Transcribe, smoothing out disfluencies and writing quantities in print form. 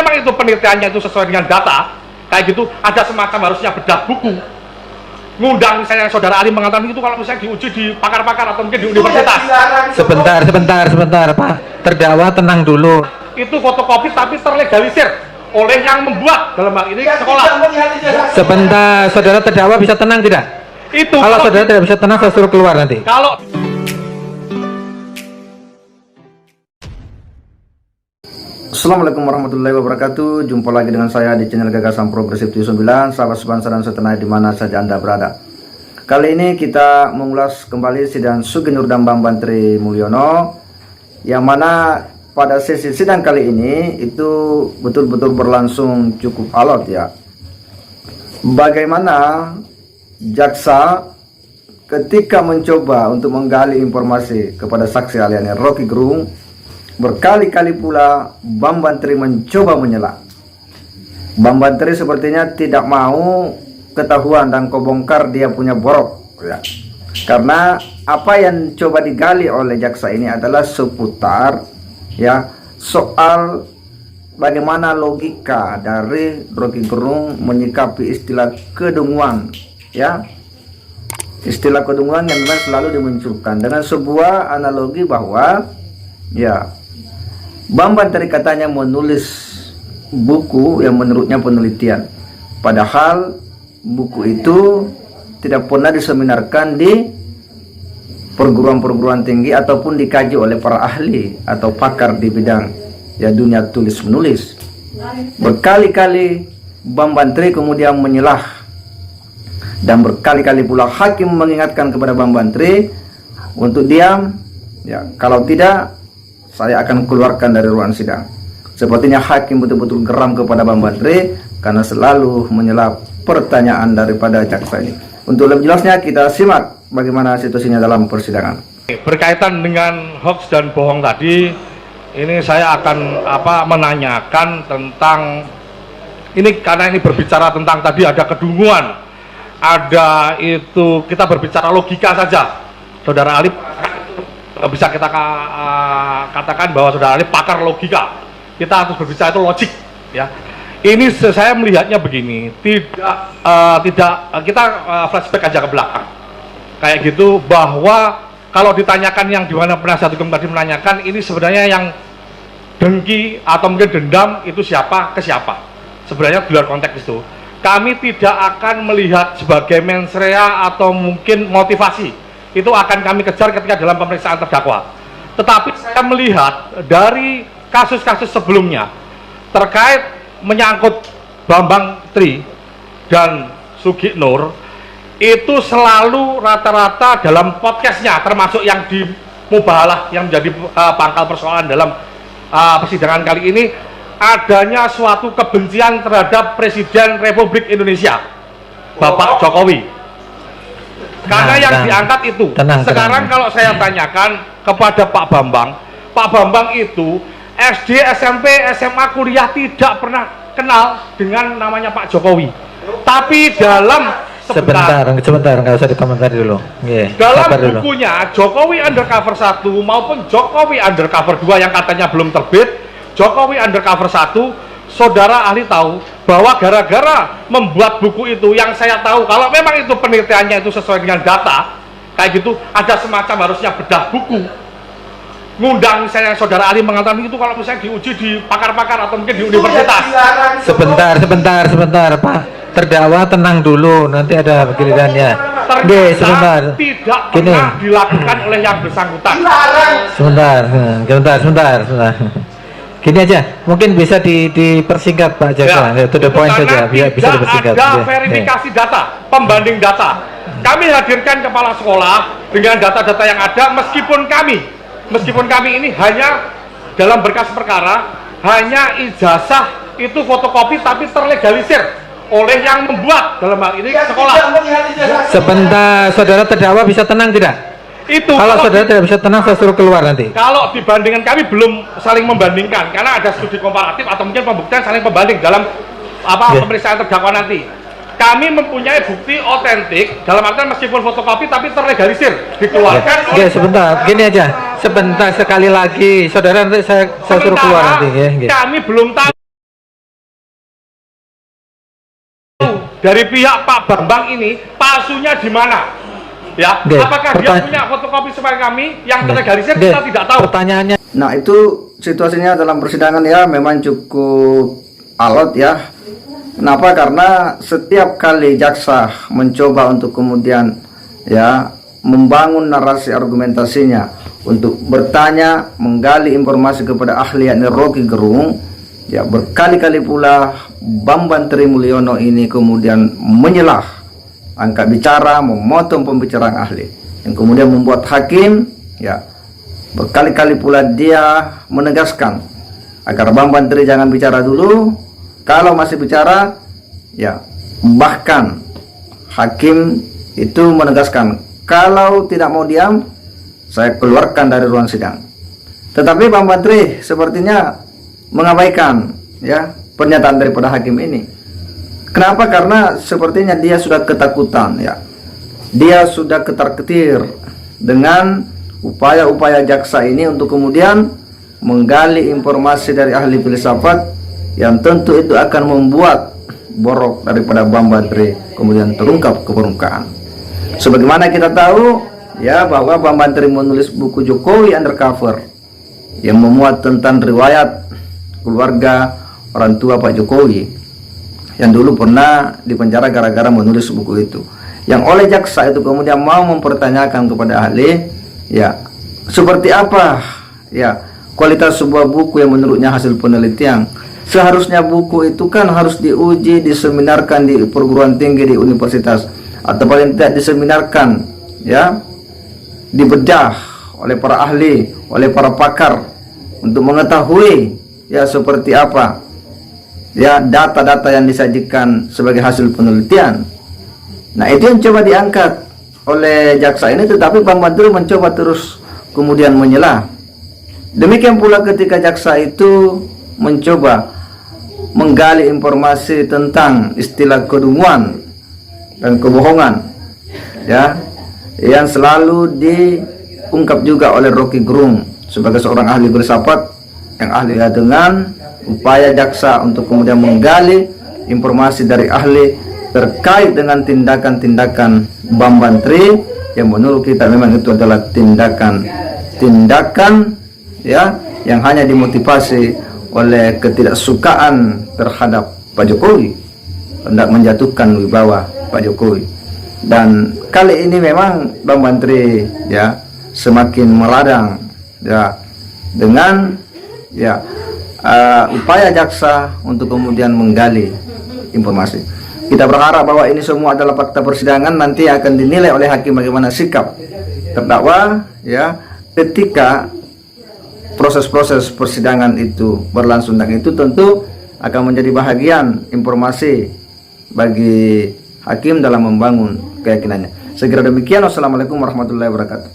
memang itu penelitiannya itu sesuai dengan data kayak gitu, ada semacam harusnya bedah buku ngundang misalnya saudara Ali mengatakan itu kalau misalnya diuji di pakar-pakar atau mungkin di universitas. Sebentar Pak, terdakwa tenang dulu. Itu fotokopi tapi terlegalisir oleh yang membuat, dalam hal ini sekolah. Sebentar, saudara terdakwa bisa tenang tidak? Itu kalau saudara tidak bisa tenang, saya suruh keluar nanti. Kalau Assalamualaikum warahmatullahi wabarakatuh. Jumpa lagi dengan saya di channel Gagasan Progresif 79. Sahabat sebangsa dan setanah di mana saja Anda berada. Kali ini kita mengulas kembali sidang Sugi Nurdam Bambang Tri Mulyono, yang mana pada sesi sidang kali ini itu betul-betul berlangsung cukup alot ya. Bagaimana jaksa ketika mencoba untuk menggali informasi kepada saksi aliannya Rocky Gerung, berkali-kali pula Bambang Tri mencoba menyela. Bambang Tri sepertinya tidak mau ketahuan dan kebongkar dia punya borok ya. Karena apa yang coba digali oleh jaksa ini adalah seputar ya soal bagaimana logika dari Rocky Gerung menyikapi istilah kedunguan ya. Istilah kedunguan yang memang selalu dimunculkan dengan sebuah analogi bahwa ya Bambang Tri katanya menulis buku yang menurutnya penelitian, padahal buku itu tidak pernah diseminarkan di perguruan-perguruan tinggi ataupun dikaji oleh para ahli atau pakar di bidang ya dunia tulis menulis. Berkali-kali Bambang Tri kemudian menyelah, dan berkali-kali pula hakim mengingatkan kepada Bambang Tri untuk diam ya, kalau tidak saya akan keluarkan dari ruang sidang. Sepertinya hakim betul-betul geram kepada Bambang Tri karena selalu menyela pertanyaan daripada jaksa ini. Untuk lebih jelasnya kita simak bagaimana situasinya dalam persidangan. berkaitan dengan hoax dan bohong tadi, ini saya akan menanyakan tentang ini, karena ini berbicara tentang tadi ada kedunguan, ada itu, kita berbicara logika saja. Saudara Ali bisa kita katakan bahwa saudara Ali pakar logika. Kita harus berbicara itu logik ya. Ini saya melihatnya begini, tidak kita flashback aja ke belakang kayak gitu, bahwa kalau ditanyakan yang dimana penasihat hukum tadi menanyakan ini sebenarnya yang dengki atau mungkin dendam itu siapa ke siapa, sebenarnya di luar konteks itu kami tidak akan melihat sebagai mens rea atau mungkin motivasi. Itu akan kami kejar ketika dalam pemeriksaan terdakwa. Tetapi saya melihat dari kasus-kasus sebelumnya terkait menyangkut Bambang Tri dan Sugi Nur, itu selalu rata-rata dalam podcastnya, termasuk yang di Mubahalah yang menjadi pangkal persoalan dalam persidangan kali ini, adanya suatu kebencian terhadap Presiden Republik Indonesia Bapak Jokowi. Karena yang diangkat itu sekarang kalau saya tanyakan kepada Pak Bambang itu SD, SMP, SMA, kuliah tidak pernah kenal dengan namanya Pak Jokowi. Tapi dalam sebentar, nggak usah dikomentari dulu. Dalam bukunya Jokowi Undercover 1 maupun Jokowi Undercover 2 yang katanya belum terbit, Jokowi Undercover 1, saudara ahli tahu bahwa gara-gara membuat buku itu, yang saya tahu kalau memang itu penelitiannya itu sesuai dengan data kayak gitu, ada semacam harusnya bedah buku ngundang misalnya saudara ahli mengatakan itu kalau misalnya diuji di pakar-pakar atau mungkin di universitas. Sebentar Pak, terdakwa tenang dulu, nanti ada gilirannya. Sebentar, tidak pernah dilakukan oleh yang bersangkutan. Sebentar. Gini aja, mungkin bisa dipersingkat Pak Jaksa, ya, to the point saja, biar bisa dipersingkat. Ada verifikasi data, pembanding data. Kami hadirkan kepala sekolah dengan data-data yang ada, meskipun kami ini hanya dalam berkas perkara, hanya ijazah itu fotokopi tapi terlegalisir oleh yang membuat, dalam hal ini sekolah. Sebentar, saudara terdakwa bisa tenang tidak? Itu kalau saudara tidak bisa tenang, saya suruh keluar nanti. Kalau dibandingkan, kami belum saling membandingkan karena ada studi komparatif atau mungkin pembuktian saling membanding dalam pemeriksaan terdakwa nanti. Kami mempunyai bukti otentik dalam artian meskipun fotokopi tapi terlegalisir dikeluarkan. Sebentar, gini aja, sebentar sekali lagi saudara, nanti saya suruh keluar nanti. Kami belum tahu dari pihak Pak Bambang ini palsunya di mana? Ya, Oke, apakah dia punya fotokopi seperti kami yang terlegalisir? Oke, Kita tidak tahu. Pertanyaannya, Nah, itu situasinya dalam persidangan ya memang cukup alot ya. Kenapa? Karena setiap kali jaksa mencoba untuk kemudian ya membangun narasi argumentasinya untuk bertanya, menggali informasi kepada ahli yakni Rocky Gerung, ya berkali-kali pula Bambang Trimulyono ini kemudian menyelah, angkat bicara, memotong pembicaraan ahli, yang kemudian membuat hakim ya berkali-kali pula dia menegaskan agar Bambang Tri jangan bicara dulu. Kalau masih bicara, ya bahkan hakim itu menegaskan kalau tidak mau diam, saya keluarkan dari ruang sidang. Tetapi Bambang Tri sepertinya mengabaikan ya pernyataan daripada hakim ini. Kenapa? Karena sepertinya dia sudah ketakutan ya. Dia sudah ketar-ketir dengan upaya-upaya jaksa ini untuk kemudian menggali informasi dari ahli filsafat yang tentu itu akan membuat borok daripada Bambang Tri kemudian terungkap ke permukaan. Sebagaimana kita tahu ya bahwa Bambang Tri menulis buku Jokowi Undercover yang memuat tentang riwayat keluarga orang tua Pak Jokowi yang dulu pernah dipenjara gara-gara menulis buku itu, yang oleh jaksa itu kemudian mau mempertanyakan kepada ahli ya seperti apa ya kualitas sebuah buku yang menurutnya hasil penelitian. Seharusnya buku itu kan harus diuji, diseminarkan di perguruan tinggi, di universitas, atau paling tidak diseminarkan ya, dibedah oleh para ahli, oleh para pakar untuk mengetahui ya seperti apa ya data-data yang disajikan sebagai hasil penelitian. Nah, itu yang coba diangkat oleh jaksa ini, tetapi Bambang Tri mencoba terus kemudian menyelah. Demikian pula ketika jaksa itu mencoba menggali informasi tentang istilah kedunguan dan kebohongan ya yang selalu diungkap juga oleh Rocky Gerung sebagai seorang ahli filsafat yang ahli dengan upaya jaksa untuk kemudian menggali informasi dari ahli terkait dengan tindakan-tindakan Bambang Tri yang menurut kita memang itu adalah tindakan ya yang hanya dimotivasi oleh ketidaksukaan terhadap Pak Jokowi, hendak menjatuhkan wibawa Pak Jokowi. Dan kali ini memang Bambang Tri ya semakin meladang ya dengan ya upaya jaksa untuk kemudian menggali informasi. Kita berharap bahwa ini semua adalah fakta persidangan, nanti akan dinilai oleh hakim bagaimana sikap terdakwa ya ketika proses-proses persidangan itu berlangsung, dan itu tentu akan menjadi bahagian informasi bagi hakim dalam membangun keyakinannya. Segera demikian. Wassalamualaikum warahmatullahi wabarakatuh.